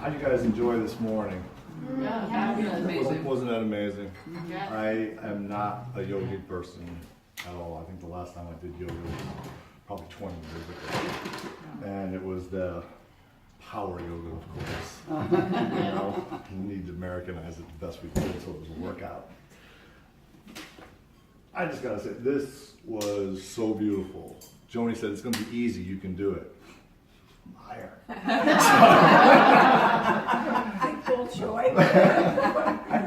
How'd you guys enjoy this morning? Yeah, amazing. Wasn't that amazing? Yeah. I am not a yogi person at all. I think the last time I did yoga was probably 20 years ago. And it was the power yoga, of course. You know, we need to Americanize it the best we could so it was a workout. I just gotta say, this was so beautiful. Joni said it's gonna be easy, you can do it. Liar.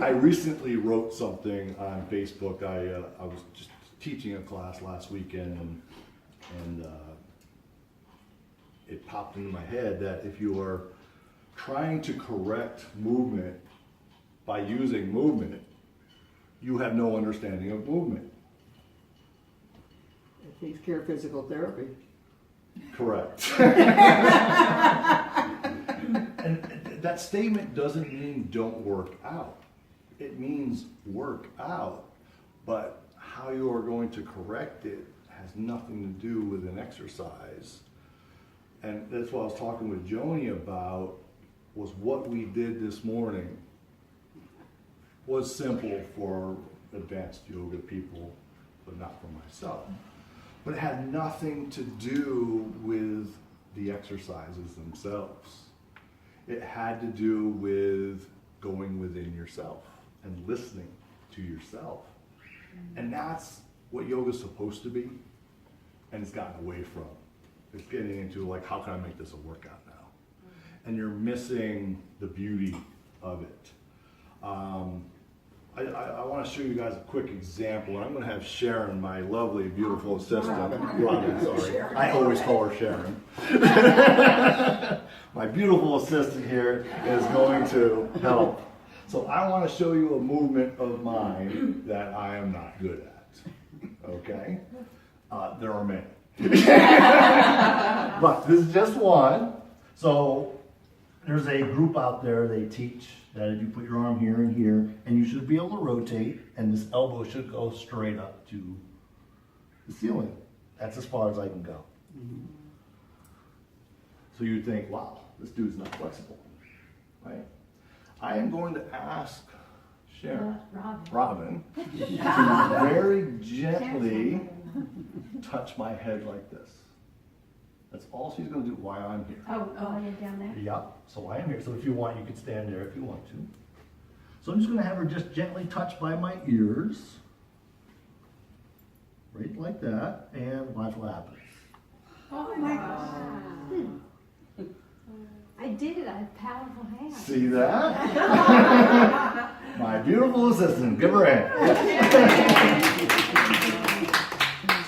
I recently wrote something on Facebook. I was just teaching a class last weekend, and it popped into my head that if you are trying to correct movement by using movement, you have no understanding of movement. It takes care of physical therapy. Correct. And that statement doesn't mean don't work out. It means work out, but how you are going to correct it has nothing to do with an exercise. And that's what I was talking with Joni about, was what we did this morning was simple for advanced yoga people, but not for myself. But it had nothing to do with the exercises themselves. It had to do with going within yourself and listening to yourself. And that's what yoga's supposed to be, and it's gotten away from. It's getting into like, how can I make this a workout now? And you're missing the beauty of it. I want to show you guys a quick example, and I'm going to have Sharon, my lovely, beautiful assistant. Robin, sorry. I always call her Sharon. My beautiful assistant here is going to help. So I want to show you a movement of mine that I am not good at. Okay? There are many. But this is just one. So there's a group out there, they teach that if you put your arm here and here, and you should be able to rotate, and this elbow should go straight up to the ceiling. That's as far as I can go. So you'd think, wow, this dude's not flexible, right? I am going to ask Sharon, Robin, to very gently touch my head like this. That's all she's going to do while I'm here. Oh, you're down there? Yep, so I am here. So if you want, you can stand there if you want to. So I'm just going to have her just gently touch by my ears. Right like that. And watch what happens. Oh my gosh. I did it. I have powerful hands. See that? My beautiful assistant. Give her a hand.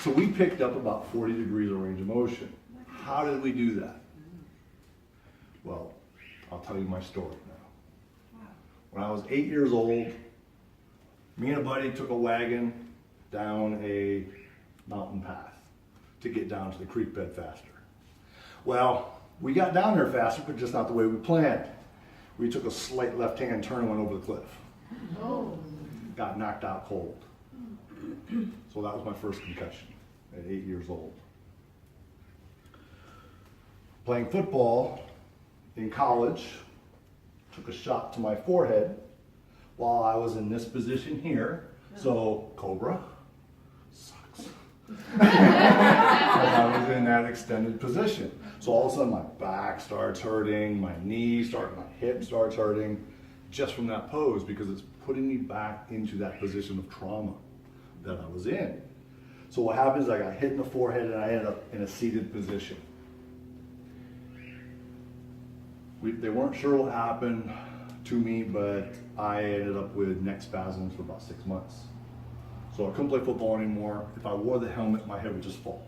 So we picked up about 40 degrees of range of motion. How did we do that? Well, I'll tell you my story now. When I was 8 years old, me and a buddy took a wagon down a mountain path to get down to the creek bed faster. Well, we got down there faster, but just not the way we planned. We took a slight left-hand turn and went over the cliff. Oh. Got knocked out cold. So that was my first concussion at 8 years old. Playing football in college, took a shot to my forehead while I was in this position here. So, cobra, sucks. I was in that extended position. So all of a sudden my back starts hurting, my knees start, my hip starts hurting, just from that pose, because it's putting me back into that position of trauma that I was in. So what happens is I got hit in the forehead and I ended up in a seated position. They weren't sure what happened to me, but I ended up with neck spasms for about 6 months. So I couldn't play football anymore. If I wore the helmet, my head would just fall.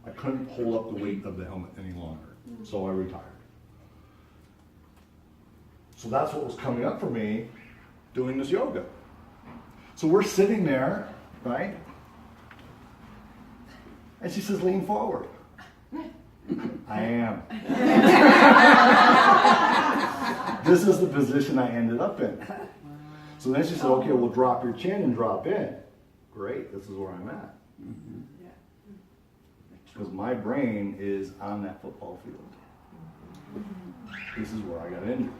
I couldn't hold up the weight of the helmet any longer. So I retired. So that's what was coming up for me doing this yoga. So we're sitting there, right? And she says, lean forward. I am. This is the position I ended up in. So then she said, okay, well, drop your chin and drop in. Great, this is where I'm at. Because my brain is on that football field. This is where I got injured.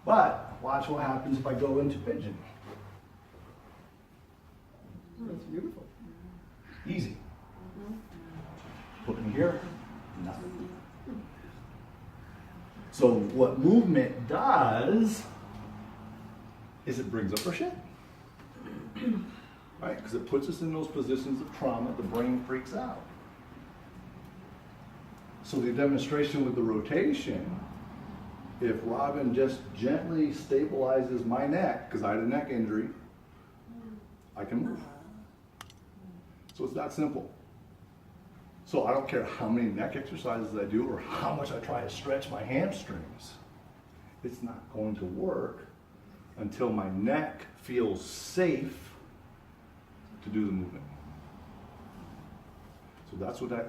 But watch what happens if I go into pigeon. That's beautiful. Easy. Put me here, nothing. So what movement does is it brings up our shit. Right? Because it puts us in those positions of trauma, the brain freaks out. So the demonstration with the rotation, if Robin just gently stabilizes my neck, because I had a neck injury, I can move. So it's that simple. So I don't care how many neck exercises I do or how much I try to stretch my hamstrings. It's not going to work until my neck feels safe to do the movement. So that's what that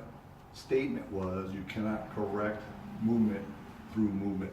statement was. You cannot correct movement through movement.